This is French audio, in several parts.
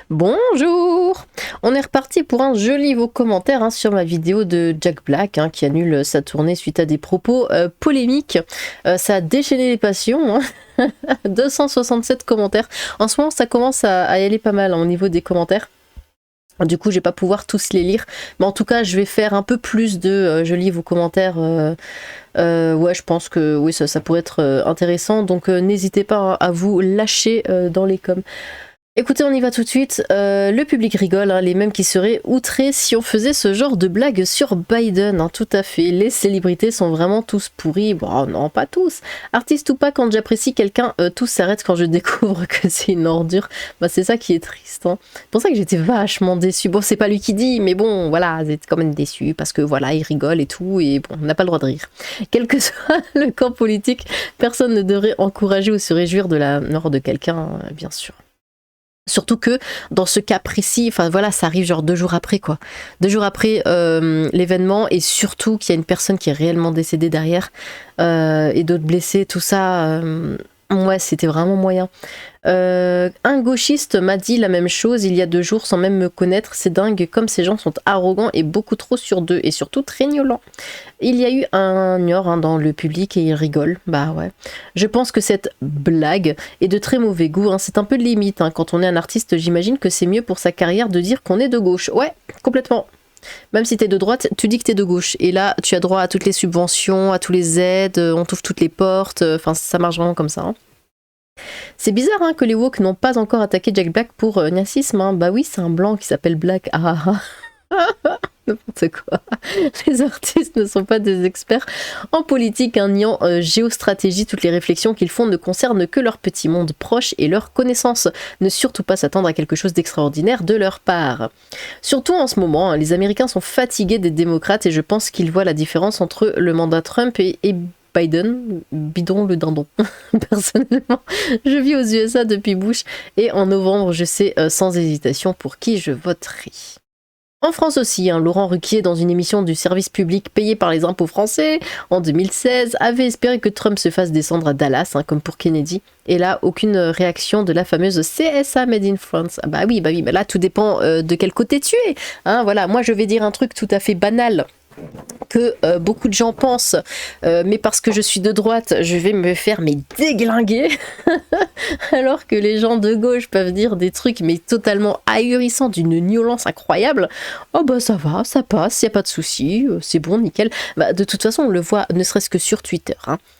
Bonjour! On est reparti pour un joli vos commentaires sur ma vidéo de Jack Black qui annule sa tournée suite à des propos polémiques. Ça a déchaîné les passions. 267 commentaires. En ce moment, ça commence à y aller pas mal au niveau des commentaires. Du coup, je vais pas pouvoir tous les lire. Mais en tout cas, je vais faire un peu plus de je lis vos commentaires. Ouais, je pense que oui, ça pourrait être intéressant. Donc, n'hésitez pas à vous lâcher dans les coms. Écoutez, on y va tout de suite. Le public rigole, les mêmes qui seraient outrés si on faisait ce genre de blague sur Biden. Tout à fait. Les célébrités sont vraiment tous pourris. Bon, non, pas tous. Artiste ou pas, quand j'apprécie quelqu'un, tout s'arrête quand je découvre que c'est une ordure. Bah, c'est ça qui est triste. C'est pour ça que j'étais vachement déçue. Bon, c'est pas lui qui dit, mais bon, voilà, j'étais quand même déçue parce que voilà, il rigole et tout, et bon, on n'a pas le droit de rire. Quel que soit le camp politique, personne ne devrait encourager ou se réjouir de la mort de quelqu'un, bien sûr. Surtout que dans ce cas précis, enfin voilà, ça arrive genre 2 jours après quoi. 2 jours après l'événement, et surtout qu'il y a une personne qui est réellement décédée derrière et d'autres blessés, tout ça. Ouais, c'était vraiment moyen. Un gauchiste m'a dit la même chose il y a 2 jours sans même me connaître. C'est dingue comme ces gens sont arrogants et beaucoup trop sur d'eux et surtout très gnolants. Il y a eu un nior dans le public et il rigole. Bah ouais. Je pense que cette blague est de très mauvais goût. C'est un peu de limite. Quand on est un artiste, j'imagine que c'est mieux pour sa carrière de dire qu'on est de gauche. Ouais, complètement. Même si t'es de droite, tu dis que t'es de gauche. Et là, tu as droit à toutes les subventions, à tous les aides, on t'ouvre toutes les portes. Enfin, ça marche vraiment comme ça. C'est bizarre que les woke n'ont pas encore attaqué Jack Black pour nazisme. Bah oui, c'est un blanc qui s'appelle Black. N'importe quoi. Les artistes ne sont pas des experts en politique, ni en géostratégie. Toutes les réflexions qu'ils font ne concernent que leur petit monde proche et leurs connaissances. Ne surtout pas s'attendre à quelque chose d'extraordinaire de leur part. Surtout en ce moment, les Américains sont fatigués des démocrates et je pense qu'ils voient la différence entre le mandat Trump et Biden, bidon le dindon. Personnellement, je vis aux USA depuis Bush et en novembre, je sais sans hésitation pour qui je voterai. En France aussi, Laurent Ruquier, dans une émission du service public payé par les impôts français en 2016, avait espéré que Trump se fasse descendre à Dallas, comme pour Kennedy. Et là, aucune réaction de la fameuse CSA Made in France. Bah oui, mais là, tout dépend de quel côté tu es. Voilà, moi, je vais dire un truc tout à fait banal que beaucoup de gens pensent, mais parce que je suis de droite, je vais me faire déglinguer, alors que les gens de gauche peuvent dire des trucs mais totalement ahurissants, d'une violence incroyable. Oh bah ça va, ça passe, y a pas de souci, c'est bon, nickel. Bah, de toute façon, on le voit ne serait-ce que sur Twitter,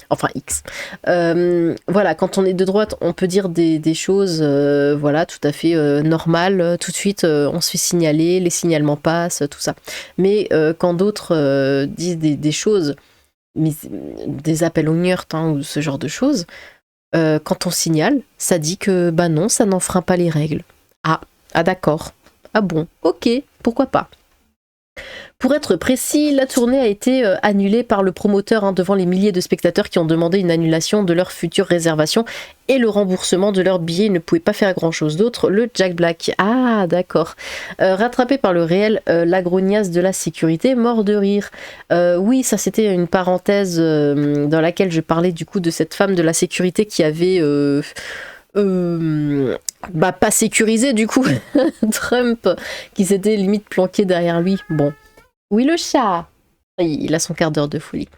enfin X. Voilà, quand on est de droite, on peut dire des choses, voilà, tout à fait normales. Tout de suite, on se fait signaler, les signalements passent, tout ça. Mais quand d'autres disent des choses, mais des appels au meurtre ou ce genre de choses, quand on signale, ça dit que bah non, ça n'enfreint pas les règles. Ah d'accord. Ah bon, ok, pourquoi pas. Pour être précis, la tournée a été annulée par le promoteur devant les milliers de spectateurs qui ont demandé une annulation de leur future réservation et le remboursement de leurs billets. Ils ne pouvaient pas faire grand-chose d'autre. Le Jack Black, ah d'accord. Rattrapé par le réel, la grognasse de la sécurité, mort de rire. Oui, ça c'était une parenthèse dans laquelle je parlais du coup de cette femme de la sécurité qui avait... pas sécurisé du coup Trump, qui s'était limite planqué derrière lui. Bon. Oui, le chat. Il a son quart d'heure de folie.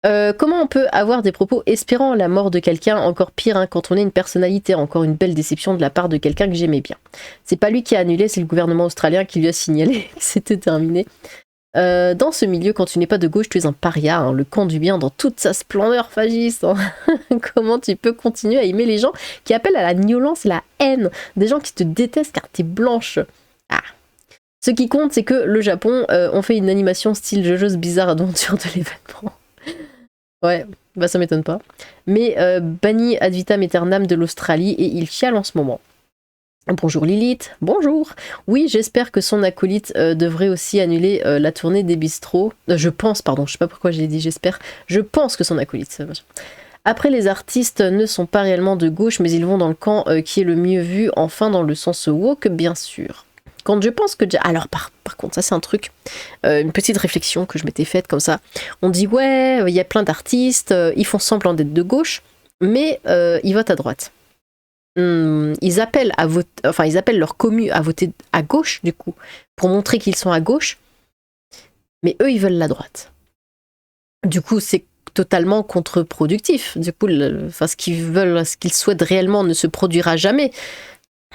Comment on peut avoir des propos espérant la mort de quelqu'un? Encore pire quand on est une personnalité. Encore une belle déception de la part de quelqu'un que j'aimais bien. C'est pas lui qui a annulé, c'est le gouvernement australien qui lui a signalé que c'était terminé. Dans ce milieu, quand tu n'es pas de gauche, tu es un paria, le camp du bien dans toute sa splendeur fasciste. Comment tu peux continuer à aimer les gens qui appellent à la violence et la haine? Des gens qui te détestent car t'es blanche. Ce qui compte, c'est que le Japon ont fait une animation style JoJo's Bizarre Adventure de l'événement. Ouais, bah ça m'étonne pas. Mais banni ad vitam aeternam de l'Australie et il chiale en ce moment. Bonjour Lilith, bonjour. Oui, j'espère que son acolyte devrait aussi annuler la tournée des bistrots. Je pense, pardon, je sais pas pourquoi j'ai dit j'espère. Je pense que son acolyte. Après, les artistes ne sont pas réellement de gauche, mais ils vont dans le camp qui est le mieux vu, enfin dans le sens woke, bien sûr. Quand je pense que... Alors par contre, ça c'est un truc, une petite réflexion que je m'étais faite comme ça. On dit ouais, il y a plein d'artistes, ils font semblant d'être de gauche, mais ils votent à droite. ils appellent à voter, enfin ils appellent leur commu à voter à gauche du coup, pour montrer qu'ils sont à gauche, mais eux ils veulent la droite. Du coup c'est totalement contre-productif. Du coup, enfin, ce qu'ils veulent, ce qu'ils souhaitent réellement ne se produira jamais.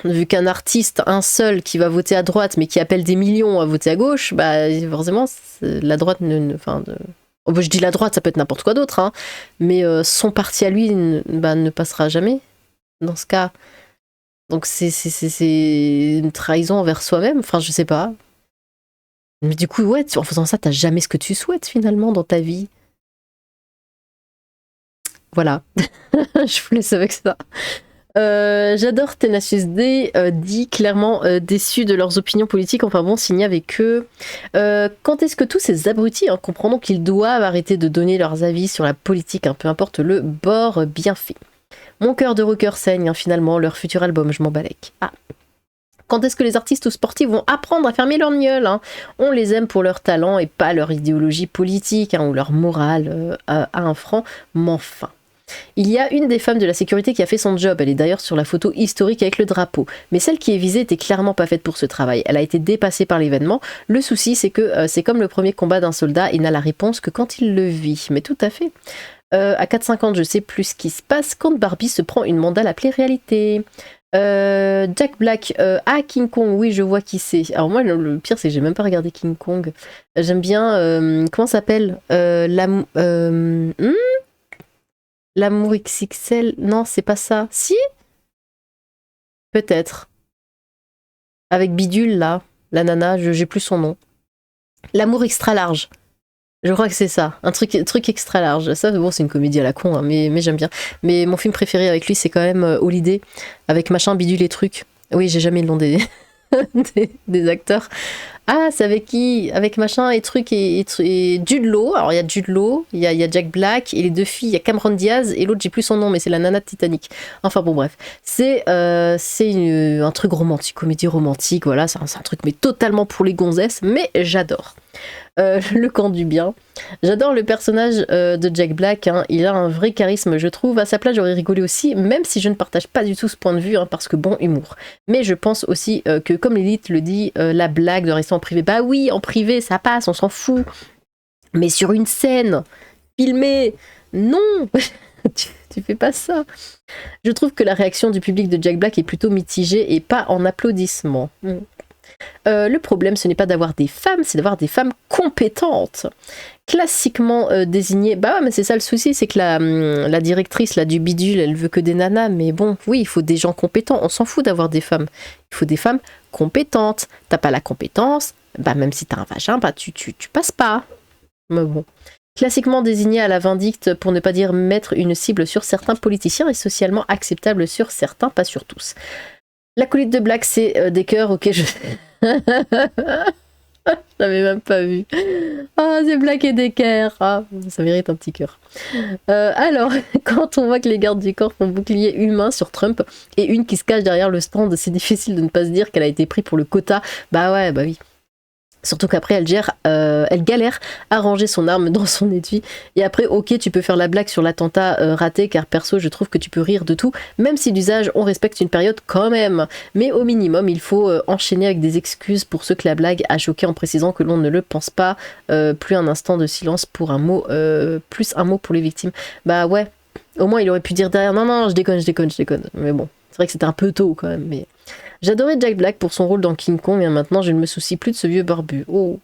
Vu qu'un artiste, un seul, qui va voter à droite, mais qui appelle des millions à voter à gauche, bah forcément, la droite oh, bah, je dis la droite, ça peut être n'importe quoi d'autre, hein, mais son parti à lui ne passera jamais, dans ce cas. Donc c'est une trahison envers soi-même, enfin je sais pas. Mais du coup, ouais, en faisant ça, t'as jamais ce que tu souhaites finalement dans ta vie. Voilà, je vous laisse avec ça. J'adore Tenacious D, dit clairement déçu de leurs opinions politiques, enfin bon, signé avec eux. Quand est-ce que tous ces abrutis comprendront qu'ils doivent arrêter de donner leurs avis sur la politique, peu importe le bord, bien fait. Mon cœur de rocker saigne, finalement, leur futur album, je m'en balèque. Ah. Quand est-ce que les artistes ou sportifs vont apprendre à fermer leur gueule, On les aime pour leur talent et pas leur idéologie politique, ou leur morale à un franc, mais enfin. Il y a une des femmes de la sécurité qui a fait son job, elle est d'ailleurs sur la photo historique avec le drapeau, mais celle qui est visée était clairement pas faite pour ce travail, elle a été dépassée par l'événement. Le souci c'est que c'est comme le premier combat d'un soldat, il n'a la réponse que quand il le vit, mais tout à fait. À 4-5 ans, je sais plus ce qui se passe quand Barbie se prend une mandale appelée réalité. Jack Black, King Kong, oui je vois qui c'est. Alors moi le pire c'est que j'ai même pas regardé King Kong. J'aime bien, comment ça s'appelle, L'amour XXL, non, c'est pas ça. Si? Peut-être. Avec Bidule, là, la nana, j'ai plus son nom. L'amour extra large. Je crois que c'est ça. Un truc extra large. Ça, bon, c'est une comédie à la con, mais j'aime bien. Mais mon film préféré avec lui, c'est quand même Holiday, avec machin, Bidule et trucs. Oui, j'ai jamais le nom des, des acteurs. Ah, c'est avec qui? Avec machin et truc et Jude Law. Alors il y a Jude Law, il y a Jack Black et les deux filles, il y a Cameron Diaz et l'autre j'ai plus son nom mais c'est la nana de Titanic. Enfin bon bref, c'est un truc romantique, comédie romantique, voilà, c'est un truc mais totalement pour les gonzesses, mais j'adore. Le camp du bien. J'adore le personnage de Jack Black, il a un vrai charisme je trouve, à sa place j'aurais rigolé aussi, même si je ne partage pas du tout ce point de vue, parce que bon humour. Mais je pense aussi que comme Lilith le dit, la blague de rester en privé, bah oui en privé ça passe, on s'en fout, mais sur une scène filmée, non. tu fais pas ça. Je trouve que la réaction du public de Jack Black est plutôt mitigée et pas en applaudissements. Le problème, ce n'est pas d'avoir des femmes, c'est d'avoir des femmes compétentes. Classiquement désignées, bah ouais, mais c'est ça le souci, c'est que la directrice là, du bidule, elle veut que des nanas, mais bon, oui, il faut des gens compétents, on s'en fout d'avoir des femmes. Il faut des femmes compétentes. T'as pas la compétence, bah même si t'as un vagin, bah tu passes pas. Mais bon. Classiquement désigné à la vindicte, pour ne pas dire mettre une cible sur certains politiciens et socialement acceptable sur certains, pas sur tous. L'acolyte de Black, c'est des cœurs, ok, je... Je l'avais même pas vu. Ah, c'est Black et Decker. Ah, ça mérite un petit cœur. Alors, quand on voit que les gardes du corps font bouclier humain sur Trump et une qui se cache derrière le stand, c'est difficile de ne pas se dire qu'elle a été prise pour le quota. Bah ouais, bah oui. Surtout qu'après, elle galère à ranger son arme dans son étui. Et après, ok, tu peux faire la blague sur l'attentat raté, car perso, je trouve que tu peux rire de tout, même si d'usage, on respecte une période quand même. Mais au minimum, il faut enchaîner avec des excuses pour ceux que la blague a choqué en précisant que l'on ne le pense pas. Plus un instant de silence pour un mot, plus un mot pour les victimes. Bah ouais, au moins, il aurait pu dire derrière, non, je déconne. Mais bon, c'est vrai que c'était un peu tôt quand même, mais... J'adorais Jack Black pour son rôle dans King Kong, et maintenant je ne me soucie plus de ce vieux barbu. Oh.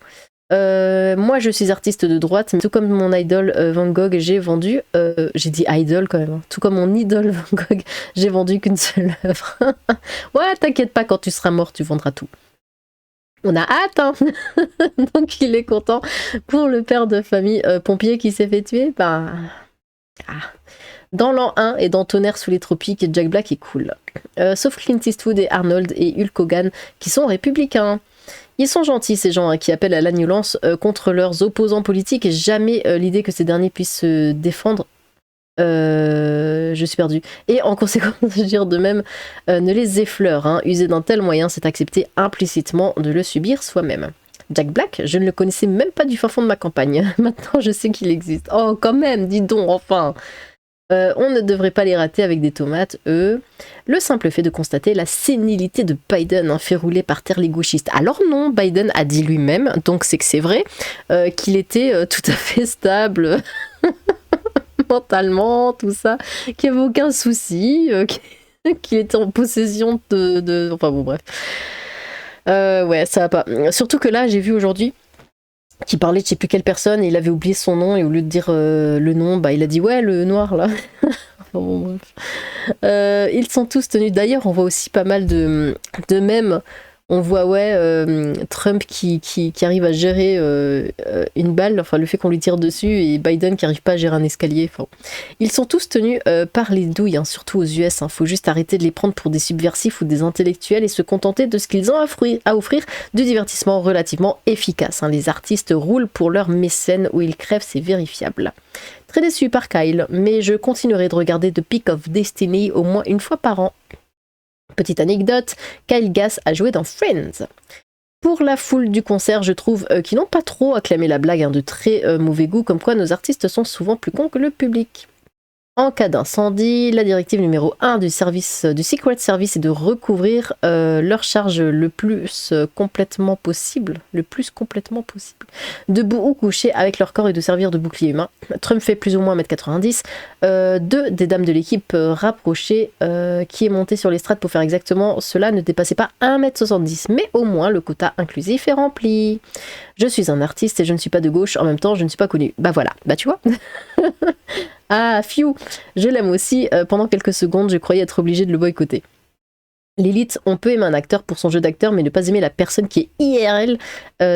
Moi je suis artiste de droite, mais tout comme mon idole Van Gogh, j'ai vendu, j'ai dit idol quand même, tout comme mon idole Van Gogh, j'ai vendu qu'une seule œuvre. Ouais, t'inquiète pas, quand tu seras mort, tu vendras tout. On a hâte, hein. Donc il est content pour le père de famille pompier qui s'est fait tuer. Bah... Ah. Dans l'an 1 et dans Tonnerre sous les tropiques, Jack Black est cool. Sauf Clint Eastwood et Arnold et Hulk Hogan qui sont républicains. Ils sont gentils ces gens qui appellent à l'annulance contre leurs opposants politiques et jamais l'idée que ces derniers puissent se défendre. Je suis perdue. Et en conséquence, je dire de même, ne les effleure. User d'un tel moyen, c'est accepter implicitement de le subir soi-même. Jack Black, je ne le connaissais même pas du fin fond de ma campagne. Maintenant, je sais qu'il existe. Oh, quand même, dis donc, enfin. On ne devrait pas les rater avec des tomates, eux. Le simple fait de constater la sénilité de Biden fait rouler par terre les gauchistes. Alors non, Biden a dit lui-même, donc c'est que c'est vrai, qu'il était tout à fait stable mentalement, tout ça, qu'il n'y avait aucun souci, qu'il était en possession de... Enfin bon, bref. Ouais, ça va pas. Surtout que là, j'ai vu aujourd'hui qu'il parlait de je sais plus quelle personne et il avait oublié son nom et au lieu de dire le nom, bah il a dit ouais, le noir là. Enfin, bon, bref. Ils sont tous tenus. D'ailleurs, on voit aussi pas mal de mèmes. On voit Trump qui arrive à gérer une balle, enfin le fait qu'on lui tire dessus, et Biden qui arrive pas à gérer un escalier. Enfin, ils sont tous tenus par les douilles, hein, surtout aux US. Faut juste arrêter de les prendre pour des subversifs ou des intellectuels et se contenter de ce qu'ils ont à offrir, du divertissement relativement efficace. Les artistes roulent pour leurs mécènes, où ils crèvent, c'est vérifiable. Très déçu par Kyle, mais je continuerai de regarder The Peak of Destiny au moins une fois par an. Petite anecdote, Kyle Gass a joué dans Friends. Pour la foule du concert, je trouve qu'ils n'ont pas trop acclamé la blague, de très mauvais goût, comme quoi nos artistes sont souvent plus cons que le public. En cas d'incendie, la directive numéro 1 du Secret Service est de recouvrir leur charge le plus complètement possible, debout ou couché avec leur corps et de servir de bouclier humain. Trump fait plus ou moins 1m90. Deux des dames de l'équipe rapprochées qui est montée sur l'estrade pour faire exactement cela ne dépassaient pas 1m70, mais au moins le quota inclusif est rempli. Je suis un artiste et je ne suis pas de gauche, en même temps je ne suis pas connu. Bah voilà, bah tu vois. Ah, Fiu, je l'aime aussi. Pendant quelques secondes, je croyais être obligée de le boycotter. Lilith, on peut aimer un acteur pour son jeu d'acteur, mais ne pas aimer la personne qui est IRL,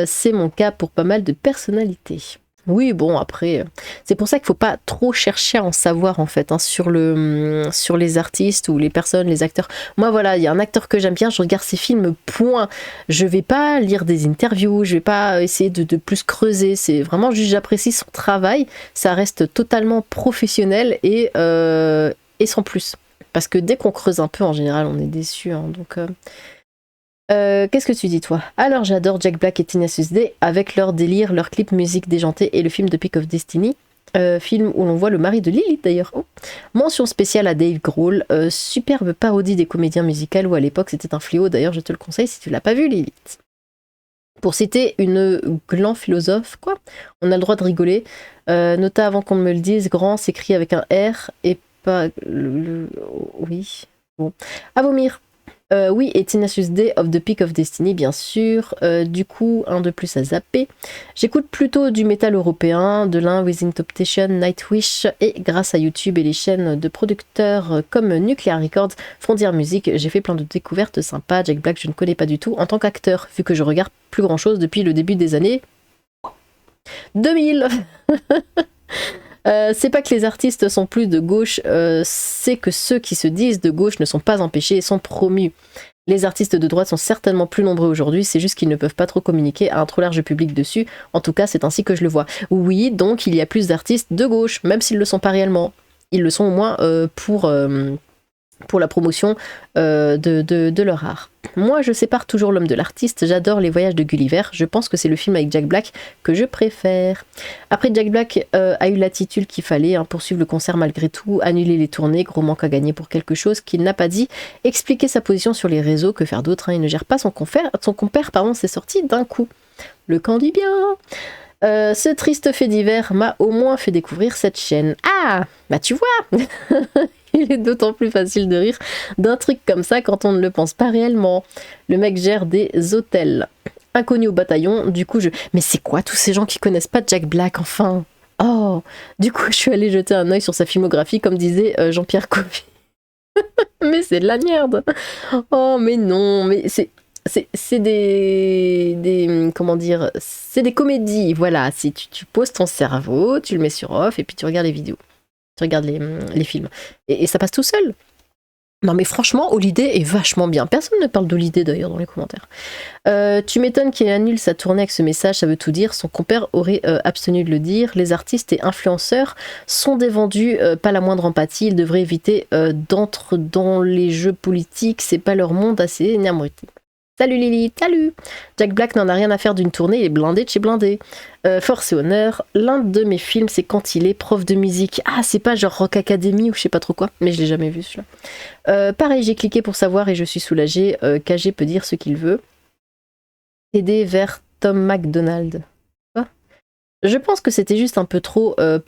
c'est mon cas pour pas mal de personnalités. Oui, bon, après, c'est pour ça qu'il faut pas trop chercher à en savoir, en fait, sur les artistes ou les personnes, les acteurs. Moi, voilà, il y a un acteur que j'aime bien, je regarde ses films, point. Je vais pas lire des interviews, je vais pas essayer de plus creuser. C'est vraiment juste, j'apprécie son travail, ça reste totalement professionnel et sans plus. Parce que dès qu'on creuse un peu, en général, on est déçu, donc... qu'est-ce que tu dis toi? Alors j'adore Jack Black et Tenacious D avec leur délire, leur clip musique déjantée et le film The Peak of Destiny, film où l'on voit le mari de Lilith d'ailleurs. Oh. Mention spéciale à Dave Grohl, superbe parodie des comédiens musicaux où à l'époque c'était un fléau, d'ailleurs je te le conseille si tu l'as pas vu Lilith. Pour citer une grand philosophe, quoi, on a le droit de rigoler, nota avant qu'on me le dise, grand s'écrit avec un R et pas oui, bon, à vomir. Oui, et Tenacious D of The Peak of Destiny, bien sûr. Du coup, un de plus à zapper. J'écoute plutôt du métal européen, de l'un Within Temptation, Nightwish, et grâce à YouTube et les chaînes de producteurs comme Nuclear Records, Frontier Music, j'ai fait plein de découvertes sympas. Jack Black, je ne connais pas du tout en tant qu'acteur, vu que je regarde plus grand chose depuis le début des années 2000. C'est pas que les artistes sont plus de gauche, c'est que ceux qui se disent de gauche ne sont pas empêchés et sont promus. Les artistes de droite sont certainement plus nombreux aujourd'hui, c'est juste qu'ils ne peuvent pas trop communiquer à un trop large public dessus. En tout cas, c'est ainsi que je le vois. Oui, donc il y a plus d'artistes de gauche, même s'ils ne le sont pas réellement. Ils le sont au moins pour la promotion de leur art. Moi, je sépare toujours l'homme de l'artiste, j'adore Les Voyages de Gulliver, je pense que c'est le film avec Jack Black que je préfère. Après, Jack Black a eu l'attitude qu'il fallait, poursuivre le concert malgré tout, annuler les tournées, gros manque à gagner pour quelque chose qu'il n'a pas dit, expliquer sa position sur les réseaux, que faire d'autre, il ne gère pas son compère, c'est sorti d'un coup. Le camp du bien. Ce triste fait divers m'a au moins fait découvrir cette chaîne. Ah, bah tu vois. Il est d'autant plus facile de rire d'un truc comme ça quand on ne le pense pas réellement. Le mec gère des hôtels. Inconnu au bataillon, du coup Mais c'est quoi tous ces gens qui connaissent pas Jack Black, enfin? Oh, du coup je suis allée jeter un œil sur sa filmographie, comme disait Jean-Pierre Covy. Mais c'est de la merde. Oh mais non, mais c'est des comment dire, c'est des comédies, voilà. Si tu poses ton cerveau, tu le mets sur off et puis tu regardes les vidéos. Tu regardes les films. Et ça passe tout seul. Non mais franchement, Holiday est vachement bien. Personne ne parle d'Holiday d'ailleurs dans les commentaires. Tu m'étonnes qu'il annule sa tournée avec ce message, ça veut tout dire. Son compère aurait abstenu de le dire. Les artistes et influenceurs sont des vendus, pas la moindre empathie. Ils devraient éviter d'entrer dans les jeux politiques. C'est pas leur monde assez énervé. Salut Lily, salut. Jack Black n'en a rien à faire d'une tournée, il est blindé de chez blindé. Force et honneur, l'un de mes films c'est quand il est prof de musique. Ah, c'est pas genre Rock Academy ou je sais pas trop quoi, mais je l'ai jamais vu celui-là. Pareil, j'ai cliqué pour savoir et je suis soulagée. KG peut dire ce qu'il veut. Aider vers Tom McDonald. Je pense que c'était juste un peu trop un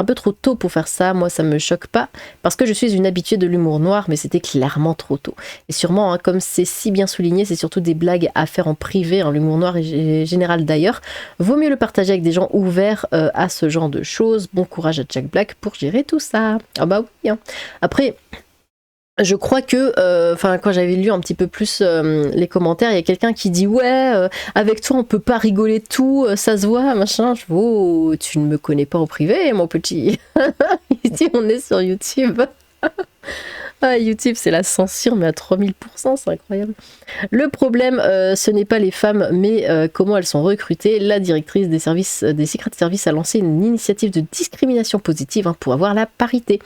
peu trop tôt pour faire ça. Moi, ça me choque pas parce que je suis une habituée de l'humour noir, mais c'était clairement trop tôt. Et sûrement, hein, comme c'est si bien souligné, c'est surtout des blagues à faire en privé. Hein, l'humour noir est général d'ailleurs. Vaut mieux le partager avec des gens ouverts à ce genre de choses. Bon courage à Jack Black pour gérer tout ça. Ah bah oui. Hein. Après. Je crois que, quand j'avais lu un petit peu plus les commentaires, il y a quelqu'un qui dit ouais, avec toi on peut pas rigoler de tout, ça se voit, machin. Je dis oh, tu ne me connais pas en privé, mon petit. Ici on est sur YouTube. Ah, YouTube, c'est la censure, mais à 3000%, c'est incroyable. Le problème, ce n'est pas les femmes, mais comment elles sont recrutées. La directrice des Secret Service a lancé une initiative de discrimination positive pour avoir la parité.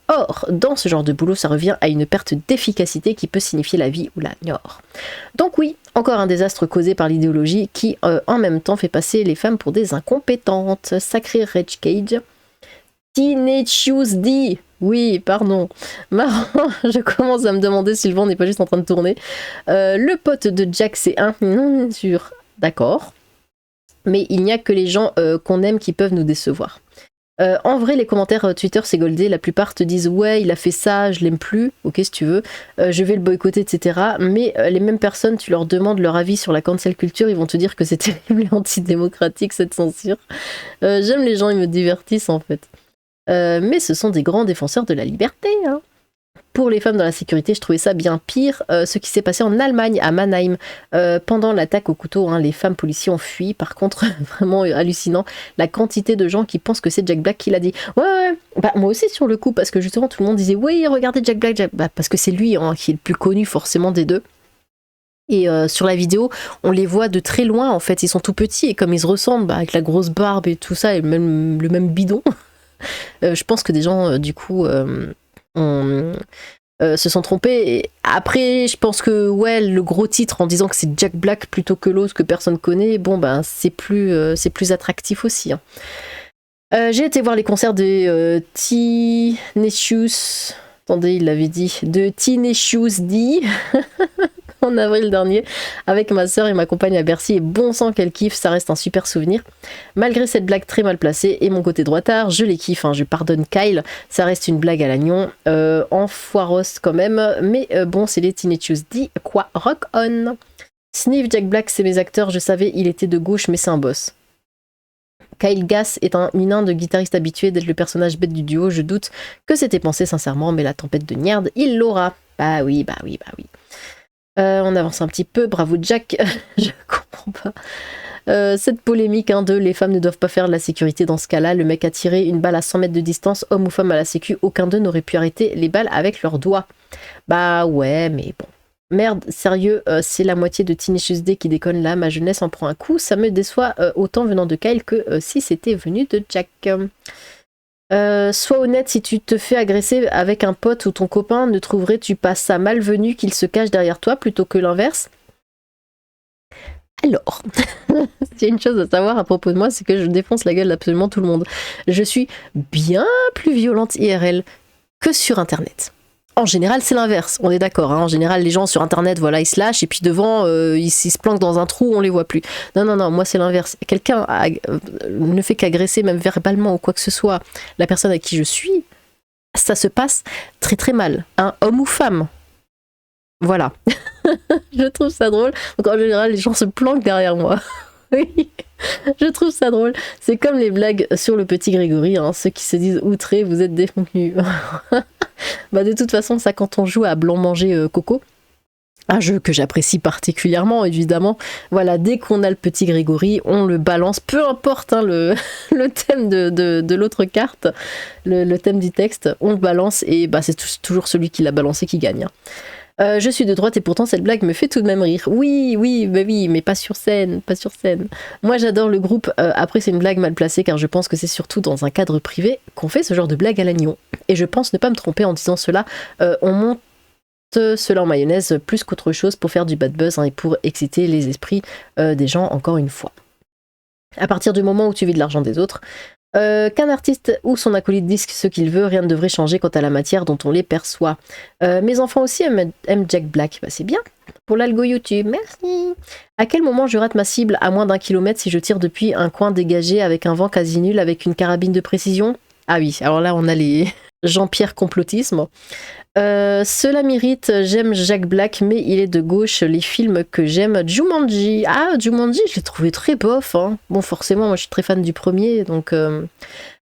Or, dans ce genre de boulot, ça revient à une perte d'efficacité qui peut signifier la vie ou la mort. Donc oui, encore un désastre causé par l'idéologie qui, en même temps, fait passer les femmes pour des incompétentes. Sacré Rage Cage. Teenage D. Oui, pardon. Marrant, je commence à me demander si le vent n'est pas juste en train de tourner. Le pote de Jack, c'est un non sûr. D'accord. Mais il n'y a que les gens qu'on aime qui peuvent nous décevoir. En vrai, les commentaires Twitter, c'est goldé. La plupart te disent ouais, il a fait ça, je l'aime plus. Ok, si tu veux. Je vais le boycotter, etc. Mais les mêmes personnes, tu leur demandes leur avis sur la cancel culture, ils vont te dire que c'est terrible et antidémocratique cette censure. J'aime les gens, ils me divertissent en fait. Mais ce sont des grands défenseurs de la liberté. Hein. Pour les femmes dans la sécurité, je trouvais ça bien pire. Ce qui s'est passé en Allemagne, à Mannheim, pendant l'attaque au couteau, hein, les femmes policiers ont fui. Par contre, vraiment hallucinant, la quantité de gens qui pensent que c'est Jack Black qui l'a dit. Ouais, bah, moi aussi sur le coup, parce que justement tout le monde disait oui, regardez Jack Black, Bah, parce que c'est lui hein, qui est le plus connu forcément des deux. Et sur la vidéo, on les voit de très loin, en fait, ils sont tout petits, et comme ils se ressemblent, bah, avec la grosse barbe et tout ça, et le même bidon, je pense que des gens, du coup, se sont trompés. Et après, je pense que, ouais, le gros titre, en disant que c'est Jack Black plutôt que l'autre que personne connaît, bon, ben, c'est plus attractif aussi. Hein. J'ai été voir les concerts de Tenacious... Attendez, il l'avait dit. De Tenacious D... en avril dernier avec ma sœur et ma compagne à Bercy et bon sang qu'elle kiffe, ça reste un super souvenir. Malgré cette blague très mal placée et mon côté droitard, je les kiffe, hein, je pardonne Kyle, ça reste une blague à l'agnon, en foireuse quand même, mais bon c'est les Teenagers D, quoi, rock on. Sniff, Jack Black c'est mes acteurs, je savais il était de gauche mais c'est un boss. Kyle Gass est un minin de guitariste habitué d'être le personnage bête du duo, je doute que c'était pensé sincèrement, mais la tempête de merde, il l'aura. Bah oui. On avance un petit peu, bravo Jack, je comprends pas. Cette polémique de les femmes ne doivent pas faire de la sécurité dans ce cas-là, le mec a tiré une balle à 100 mètres de distance, homme ou femme à la sécu, aucun d'eux n'aurait pu arrêter les balles avec leurs doigts. Bah ouais, mais bon. Merde, sérieux, c'est la moitié de Tenacious D qui déconne là, ma jeunesse en prend un coup, ça me déçoit autant venant de Kyle que si c'était venu de Jack. Sois honnête, si tu te fais agresser avec un pote ou ton copain, ne trouverais-tu pas ça malvenu qu'il se cache derrière toi plutôt que l'inverse? Alors, s'il y a une chose à savoir à propos de moi, c'est que je défonce la gueule d'absolument tout le monde. Je suis bien plus violente IRL que sur Internet. En général, c'est l'inverse, on est d'accord. Hein. En général, les gens sur Internet, voilà, ils se lâchent et puis devant, ils se planquent dans un trou, on les voit plus. Non, moi c'est l'inverse. Quelqu'un ne fait qu'agresser, même verbalement ou quoi que ce soit, la personne à qui je suis, ça se passe très très mal. Hein, homme ou femme. Voilà. Je trouve ça drôle. Donc en général, les gens se planquent derrière moi. Oui, je trouve ça drôle. C'est comme les blagues sur le petit Grégory, hein, ceux qui se disent outrés, vous êtes défendus. Bah de toute façon, ça quand on joue à Blanc Manger Coco, un jeu que j'apprécie particulièrement évidemment, voilà, dès qu'on a le petit Grégory, on le balance, peu importe hein, le thème de l'autre carte, le thème du texte, on le balance et bah, c'est toujours celui qui l'a balancé qui gagne. Hein. Je suis de droite et pourtant cette blague me fait tout de même rire. Oui, mais pas sur scène. Moi j'adore le groupe, après c'est une blague mal placée car je pense que c'est surtout dans un cadre privé qu'on fait ce genre de blague à l'agnon. Et je pense ne pas me tromper en disant cela, on monte cela en mayonnaise plus qu'autre chose pour faire du bad buzz et pour exciter les esprits des gens encore une fois. À partir du moment où tu vis de l'argent des autres, qu'un artiste ou son acolyte dise ce qu'il veut, rien ne devrait changer quant à la matière dont on les perçoit. Mes enfants aussi aiment Jack Black, bah, c'est bien. Pour l'algo YouTube, merci. À quel moment je rate ma cible à moins d'1 kilomètre si je tire depuis un coin dégagé avec un vent quasi nul avec une carabine de précision? Ah oui, alors là on a les Jean-Pierre complotisme. Cela m'irrite, j'aime Jack Black, mais il est de gauche. Les films que j'aime, Jumanji. Ah, Jumanji, je l'ai trouvé très bof. Hein. Bon, forcément, moi je suis très fan du premier, donc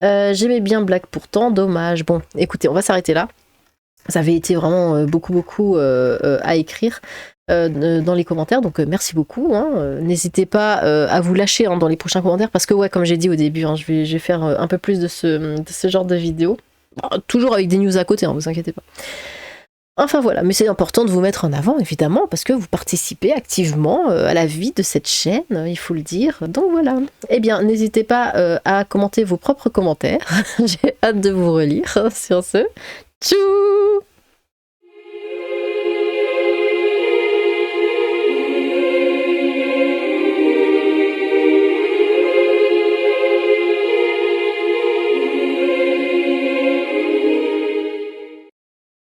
j'aimais bien Black pourtant, dommage. Bon, écoutez, on va s'arrêter là. Ça avait été vraiment beaucoup à écrire dans les commentaires, donc merci beaucoup. Hein. N'hésitez pas à vous lâcher hein, dans les prochains commentaires, parce que ouais, comme j'ai dit au début, hein, je vais faire un peu plus de ce genre de vidéo. Toujours avec des news à côté, hein, vous inquiétez pas. Enfin voilà, mais c'est important de vous mettre en avant, évidemment, parce que vous participez activement à la vie de cette chaîne, il faut le dire. Donc voilà. Eh bien, n'hésitez pas à commenter vos propres commentaires. J'ai hâte de vous relire sur ce. Tchou!